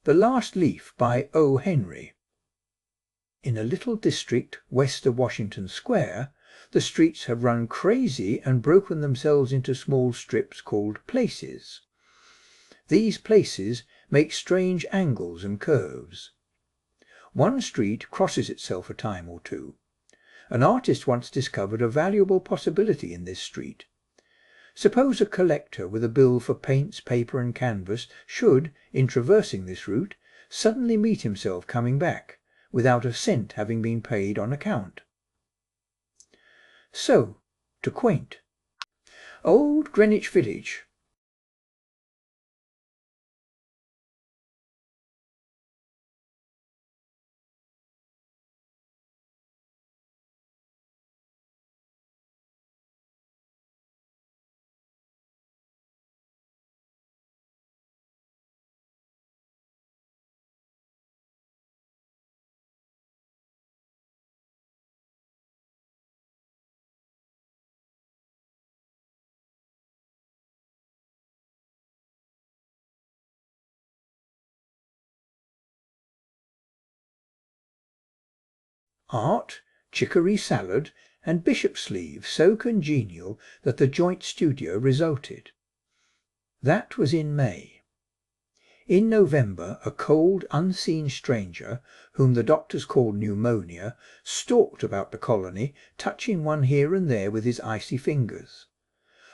The Last Leaf by O. Henry. In a little district west of Washington Square, the streets have run crazy and broken themselves into small strips called places. These places make strange angles and curves. One street crosses itself a time or two. An artist once discovered a valuable possibility in this street. Suppose a collector with a bill for paints, paper and canvas should, in traversing this route, suddenly meet himself coming back, without a cent having been paid on account. So, to quaint. Old Greenwich Village. Art, chicory salad and bishop sleeve so congenial that the joint studio resulted. That was in May. In November a cold, unseen stranger, whom the doctors called pneumonia, stalked about the colony, touching one here and there with his icy fingers.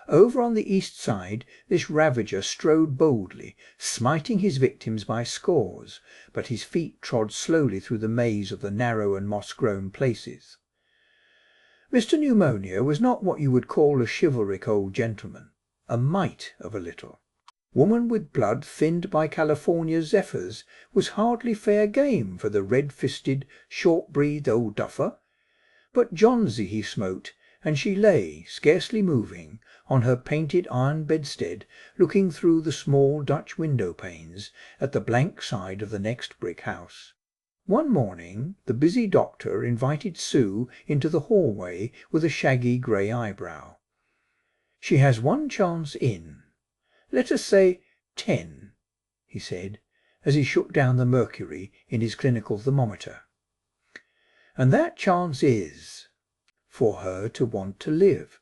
Over on the east side this ravager strode boldly, smiting his victims by scores, but his feet trod slowly through the maze of the narrow and moss-grown places. Mr. Pneumonia was not what you would call a chivalric old gentleman, a mite of a little. Woman with blood thinned by California's zephyrs was hardly fair game for the red-fisted, short-breathed old duffer. But Johnsy he smote, and she lay, scarcely moving, on her painted iron bedstead, looking through the small Dutch window-panes at the blank side of the next brick house. One morning the busy doctor invited Sue into the hallway with a shaggy grey eyebrow. "She has one chance in. Let us say 10, he said, as he shook down the mercury in his clinical thermometer. "And that chance is for her to want to live.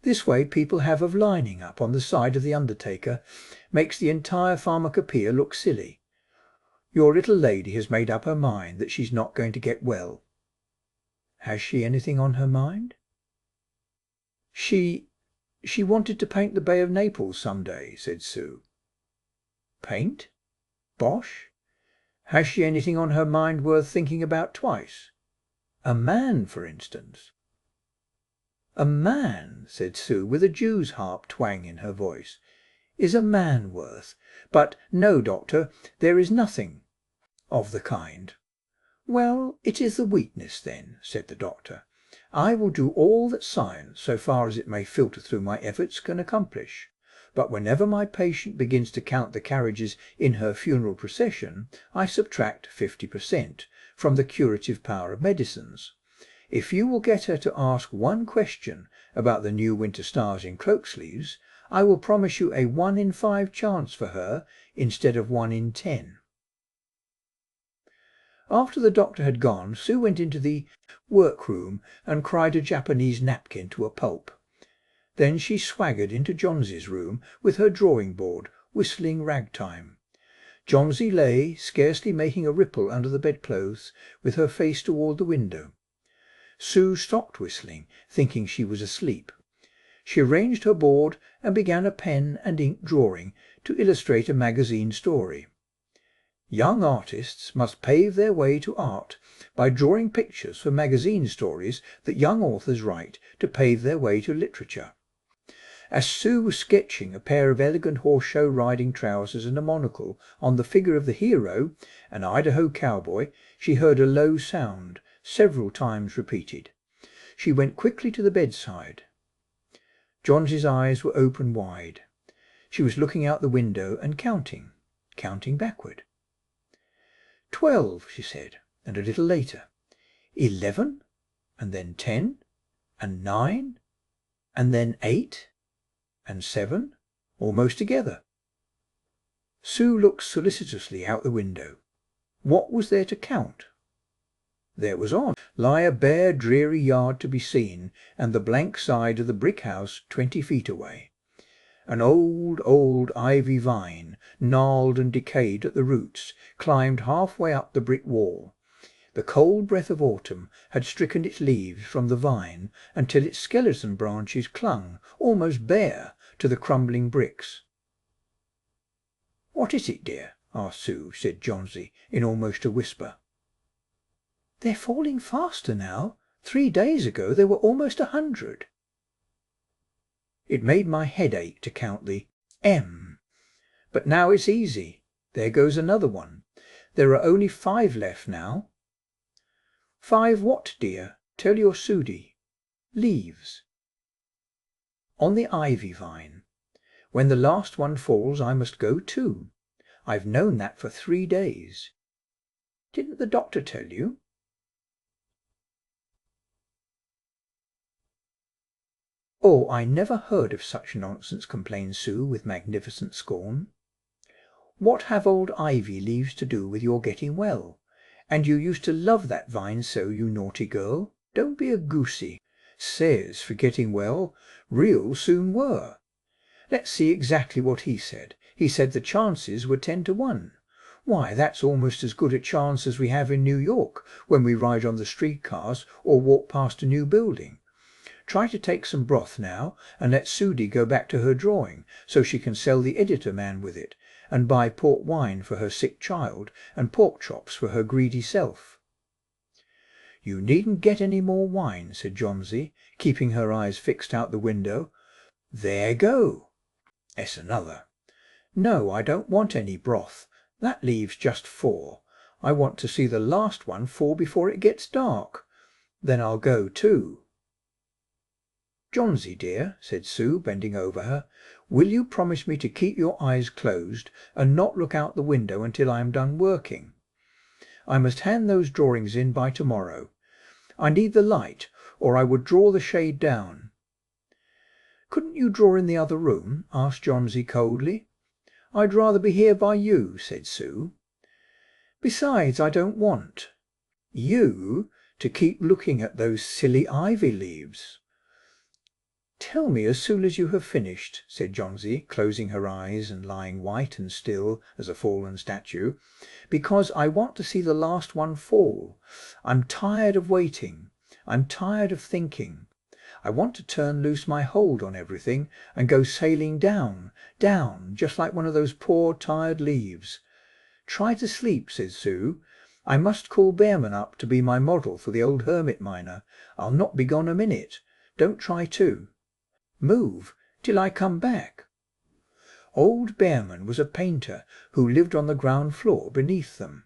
This way people have of lining up on the side of the undertaker makes the entire pharmacopoeia look silly. Your little lady has made up her mind that she's not going to get well." "Has she anything on her mind?" She wanted to paint the Bay of Naples some day," said Sue. "Paint? Bosh! Has she anything on her mind worth thinking about twice? A man, for instance?" "A man," said Sue, with a Jew's harp twang in her voice, "is a man worth? But no, doctor, there is nothing of the kind." "Well, it is the weakness, then," said the doctor. "I will do all that science, so far as it may filter through my efforts, can accomplish. But whenever my patient begins to count the carriages in her funeral procession, I subtract 50% from the curative power of medicines. If you will get her to ask one question about the new winter stars in cloak sleeves, I will promise you a 1 in 5 chance for her instead of 1 in 10. After the doctor had gone, Sue went into the workroom and cried a Japanese napkin to a pulp. Then she swaggered into Johnsy's room with her drawing board, whistling ragtime. Johnsy lay, scarcely making a ripple under the bedclothes, with her face toward the window. Sue stopped whistling, thinking she was asleep. She arranged her board and began a pen and ink drawing to illustrate a magazine story. Young artists must pave their way to art by drawing pictures for magazine stories that young authors write to pave their way to literature. As Sue was sketching a pair of elegant horse-show riding trousers and a monocle on the figure of the hero, an Idaho cowboy, she heard a low sound, several times repeated. She went quickly to the bedside. Johnsy's eyes were open wide. She was looking out the window and counting backward. 12, she said, and a little later 11, and then 10, and 9, and then 8, and 7, almost together. Sue looked solicitously out the window. What was there to count? There was on, lie a bare dreary yard to be seen, and the blank side of the brick house 20 feet away. An old ivy vine, gnarled and decayed at the roots, climbed half-way up the brick wall. The cold breath of autumn had stricken its leaves from the vine until its skeleton branches clung, almost bare, to the crumbling bricks. "What is it, dear?" asked Sue, said Johnsy, in almost a whisper. "They're falling faster now. 3 days ago there were almost 100. It made my head ache to count the M. But now it's easy. There goes another one. There are only 5 left now." "5 what, dear? Tell your Sudie." "Leaves." "On the ivy vine. When the last one falls I must go too. I've known that for 3 days. Didn't the doctor tell you?" "Oh, I never heard of such nonsense," complained Sue with magnificent scorn. "What have old ivy leaves to do with your getting well? And you used to love that vine so, you naughty girl. Don't be a goosey. Says for getting well, real soon were. Let's see exactly what he said. He said the chances were 10 to 1. Why, that's almost as good a chance as we have in New York when we ride on the streetcars or walk past a new building. Try to take some broth now, and let Sudie go back to her drawing, so she can sell the editor man with it, and buy port wine for her sick child, and pork chops for her greedy self." "You needn't get any more wine," said Johnsy, keeping her eyes fixed out the window. "There go." "It's another." "No, I don't want any broth. That leaves just 4. I want to see the last one fall before it gets dark. Then I'll go too." "Johnsy dear," said Sue, bending over her, "will you promise me to keep your eyes closed and not look out the window until I am done working? I must hand those drawings in by tomorrow. I need the light, or I would draw the shade down." "Couldn't you draw in the other room?" asked Johnsy coldly. "I'd rather be here by you," said Sue. "Besides, I don't want you to keep looking at those silly ivy leaves." "Tell me as soon as you have finished," said Johnsy, closing her eyes and lying white and still as a fallen statue, "because I want to see the last one fall. I'm tired of waiting. I'm tired of thinking. I want to turn loose my hold on everything and go sailing down, down, just like one of those poor tired leaves." "Try to sleep," said Sue. "I must call Behrman up to be my model for the old hermit miner. I'll not be gone a minute. Don't try to move till I come back." Old Behrman was a painter who lived on the ground floor beneath them.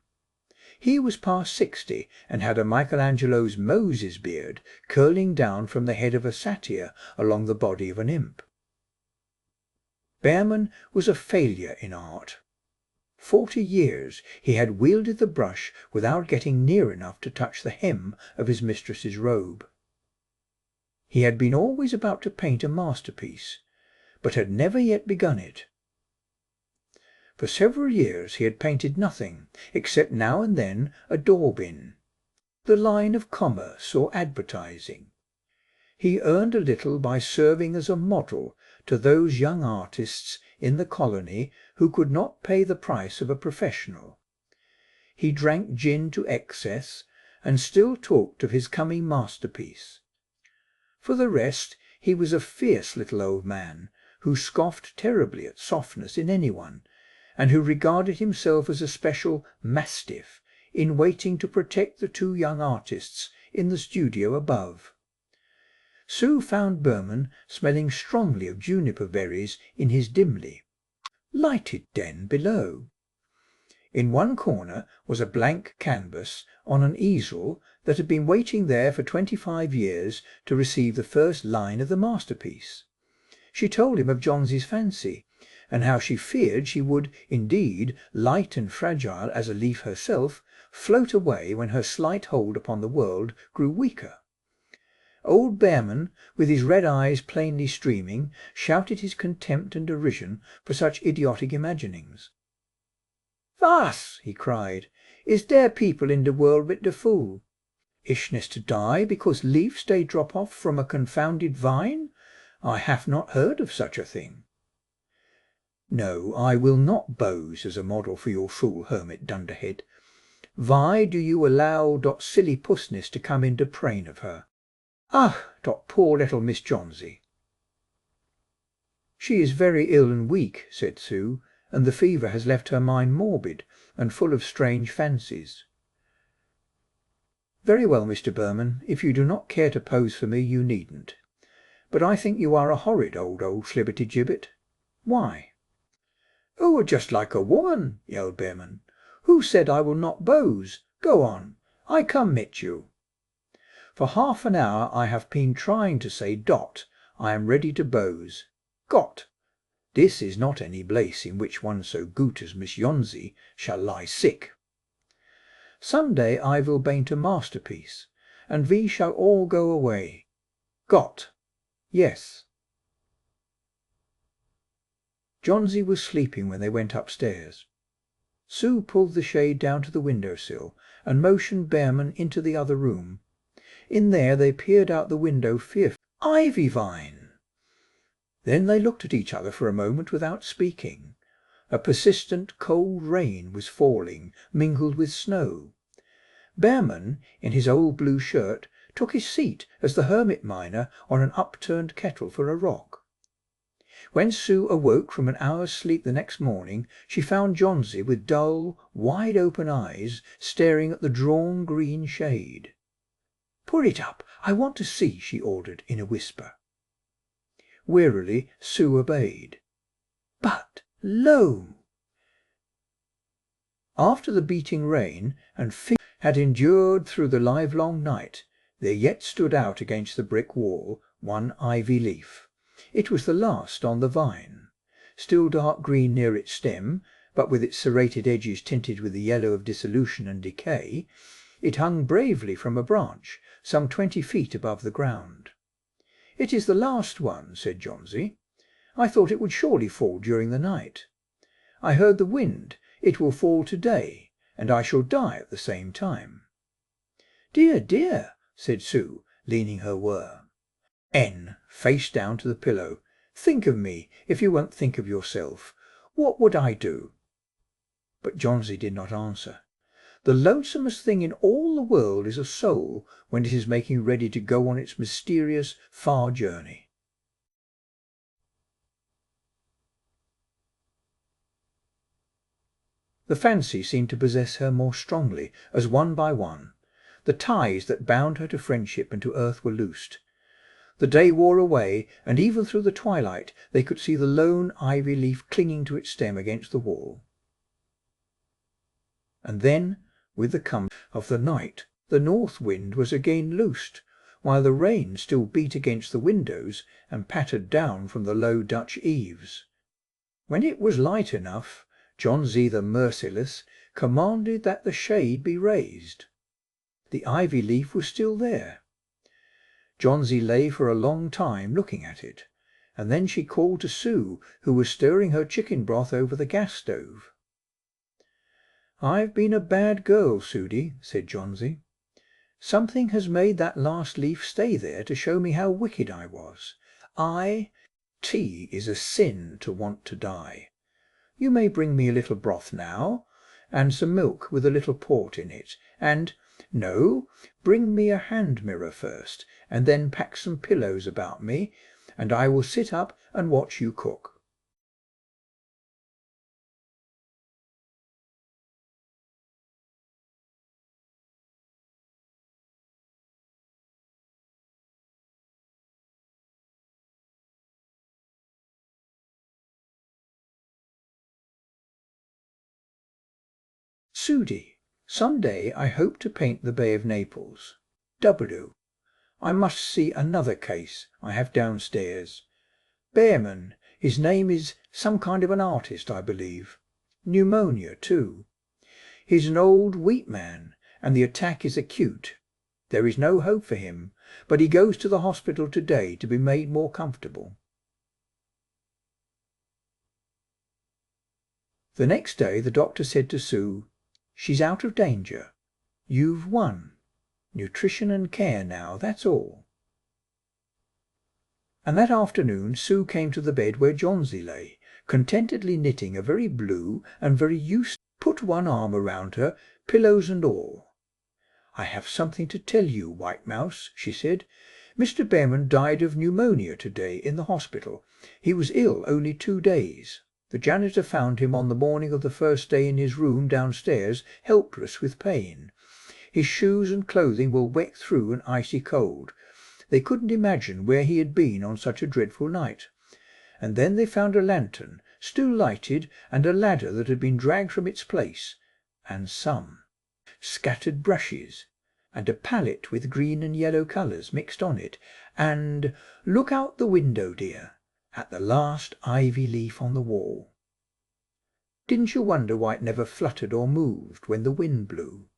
He was past 60 and had a Michelangelo's Moses beard curling down from the head of a satyr along the body of an imp. Behrman was a failure in art. 40 years he had wielded the brush without getting near enough to touch the hem of his mistress's robe. He had been always about to paint a masterpiece, but had never yet begun it. For several years he had painted nothing, except now and then a door-bin, the line of commerce or advertising. He earned a little by serving as a model to those young artists in the colony who could not pay the price of a professional. He drank gin to excess and still talked of his coming masterpiece. For the rest, he was a fierce little old man who scoffed terribly at softness in anyone, and who regarded himself as a special mastiff in waiting to protect the 2 young artists in the studio above. Sue found Behrman smelling strongly of juniper berries in his dimly lighted den below. In one corner was a blank canvas on an easel that had been waiting there for 25 years to receive the first line of the masterpiece. She told him of Johnsy's fancy, and how she feared she would, indeed, light and fragile as a leaf herself, float away when her slight hold upon the world grew weaker. Old Behrman, with his red eyes plainly streaming, shouted his contempt and derision for such idiotic imaginings. "Was," he cried, "is there people in the world with the fool? Ishness to die because leaves they drop off from a confounded vine? I have not heard of such a thing." "No, I will not bose as a model for your fool hermit dunderhead. Why do you allow dot silly pussness to come into prain of her? Ah, dot poor little Miss Johnsy." "She is very ill and weak," said Sue, "and the fever has left her mind morbid and full of strange fancies." "Very well, Mr. Berman, if you do not care to pose for me, you needn't. But I think you are a horrid old flibberty-gibbet." "Why?" "Oh, just like a woman," yelled Behrman. "Who said I will not pose? Go on. I come mit you." "For half an hour I have been trying to say dot. I am ready to pose. Gott! This is not any place in which one so goot as Miss Johnsy shall lie sick. Some day I will paint a masterpiece, and we shall all go away. Gott! Yes." Johnsy was sleeping when they went upstairs. Sue pulled the shade down to the window-sill and motioned Behrman into the other room. In there they peered out the window fearfully. Ivy vine! Then they looked at each other for a moment without speaking. A persistent cold rain was falling, mingled with snow. Behrman, in his old blue shirt, took his seat as the hermit miner on an upturned kettle for a rock. When Sue awoke from an hour's sleep the next morning, she found Johnsy with dull, wide-open eyes staring at the drawn green shade. "Put it up, I want to see," she ordered in a whisper. Wearily Sue obeyed. But lo! After the beating rain and had endured through the livelong night, there yet stood out against the brick wall one ivy leaf. It was the last on the vine, still dark green near its stem, but with its serrated edges tinted with the yellow of dissolution and decay. It hung bravely from a branch some 20 feet above the ground. "It is the last one," said Johnsy. "I thought it would surely fall during the night. I heard the wind. It will fall today, and I shall die at the same time." "Dear, dear," said Sue, leaning her whir. N, face down to the pillow. "Think of me, if you won't think of yourself. What would I do?" But Johnsy did not answer. The lonesomest thing in all the world is a soul when it is making ready to go on its mysterious far journey. The fancy seemed to possess her more strongly as one by one the ties that bound her to friendship and to earth were loosed. The day wore away, and even through the twilight they could see the lone ivy leaf clinging to its stem against the wall. And then, with the coming of the night, the north wind was again loosed, while the rain still beat against the windows and pattered down from the low Dutch eaves. When it was light enough, Johnsy the merciless commanded that the shade be raised. The ivy leaf was still there. Johnsy lay for a long time looking at it, and then she called to Sue, who was stirring her chicken broth over the gas stove. "I've been a bad girl, Sudie," said Johnsy. "Something has made that last leaf stay there to show me how wicked I was. Tea is a sin to want to die. You may bring me a little broth now, and some milk with a little port in it, and no, bring me a hand mirror first, and then pack some pillows about me, and I will sit up and watch you cook." "Sudie, some day I hope to paint the Bay of Naples. W. I must see another case I have downstairs. Behrman, his name is some kind of an artist, I believe. Pneumonia, too. He's an old weak man, and the attack is acute. There is no hope for him, but he goes to the hospital today to be made more comfortable. The next day the doctor said to Sue, "She's out of danger. You've won. Nutrition and care now, that's all." And that afternoon Sue came to the bed where Johnsy lay, contentedly knitting a very blue and very used, put one arm around her, pillows and all. "I have something to tell you, White Mouse," she said. "Mr. Behrman died of pneumonia today in the hospital. He was ill only 2 days. The janitor found him on the morning of the first day in his room downstairs, helpless with pain. His shoes and clothing were wet through and icy cold. They couldn't imagine where he had been on such a dreadful night. And then they found a lantern, still lighted, and a ladder that had been dragged from its place, and some scattered brushes, and a palette with green and yellow colours mixed on it, and look out the window, dear, at the last ivy leaf on the wall. Didn't you wonder why it never fluttered or moved when the wind blew?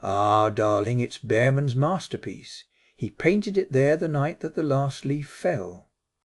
Ah, darling, it's Behrman's masterpiece. He painted it there the night that the last leaf fell."